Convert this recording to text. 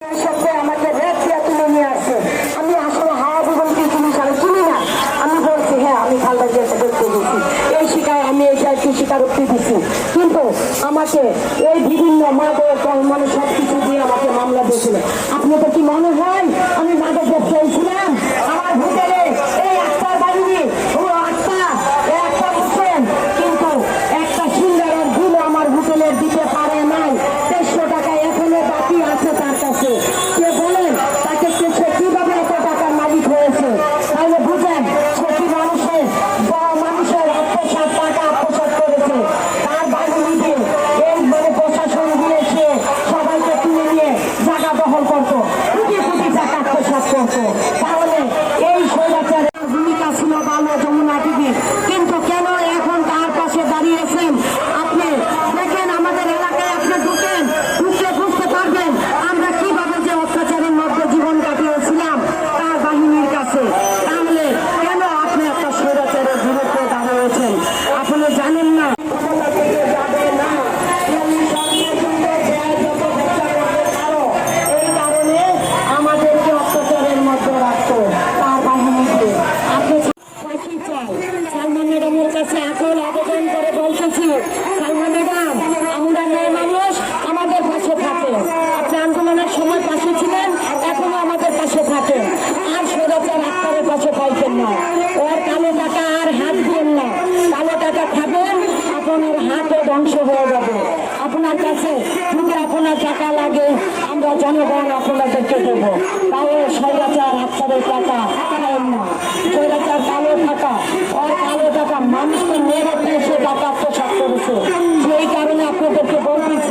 সঙ্গে আমাকে রেট দিয়ে তুলে নিয়ে আসছে। আমি আসলে হাওয়া জীবনকে জিনিস আমি চিনি না। আমি বলছি হ্যাঁ আমি খালদা জিয়াকে দেখতে গেছি, এই শিকার আমি এইটা একটু স্বীকারোক্তি দিচ্ছি, কিন্তু আমাকে এই বিভিন্ন মাদক মানে সব কিছু দিয়ে আমাকে মামলা দিয়েছিল। আপনাদের কি মনে হয় আমি মাদক ব্যবসায়ী ছিলাম? আমার হোটেলে এই আত্মার বাহিনী ও আত্মা একটা বলছেন, কিন্তু একটা সিঙ্গারের বিল আমার হোটেলের দিতে পারে নাই। 150 টাকা এখনো বাকি আছে তার কাছে। সে বলেন তাকে সে কিভাবে এত টাকার মালিক হয়েছে? তাহলে বুঝেন সে কি মানুষের আত্মসাৎ টাকা আত্মসাৎ করেছে। তার বাহিনীতে এই মানে প্রশাসন দিয়েছে সবাইকে তুলে নিয়ে জায়গা দখল করতো, কোটি কোটি টাকা আত্মসাৎ করতো। তাহলে এই স্বৈরাচারের ভূমিকা ছিল ভালো যমুনা টিভি, কিন্তু কেন এখন তার পাশে দাঁড়িয়েছেন? আপনি দেখেন আমাদের এলাকায় আপনি ঢুকে বুঝতে পারবেন আমরা কিভাবে যে অত্যাচারের মধ্যে জীবন কাটিয়েছিলাম তার বাহিনীর কাছে। তাহলে কেন আপনি একটা স্বৈরাচারের বিরুদ্ধে দাঁড়িয়েছেন? আপনি জানেন না এই কারণে আমাদেরকে অত্যাচারের মধ্যে রাখতো তার বাহিনীকে। আপনি ফাঁসি চাই। সালমা ম্যাডামের কাছে এখন আবেদন করে বলতেছি, সালমা ম্যাডাম আমরা মেয়ে মানুষ, আমাদের পাশে থাকেন। আপনি আন্দোলনের সময় পাশে ছিলেন, এখনো আমাদের পাশে থাকেন। আর স্বৈরাচার আত্মারের পাশে পাইতেন না। ওর কালো টাকা আর হাত দিন না। কালো টাকা খাবেন, আপনার হাতও ধ্বংস হয়ে যাবে। আপনার কাছে যদি আপনার টাকা লাগে আমরা জনগণ আপনাদেরকে দেবো। তাও স্বৈরাচার আত্মারের টাকা খাবেন না। স্বৈরাচার কালো টাকা, ওর কালো টাকা মানুষকে মেরে পেয়েছে টাকা আত্মসাৎ করেছে। সেই কারণে আপনাদেরকে বলতেছি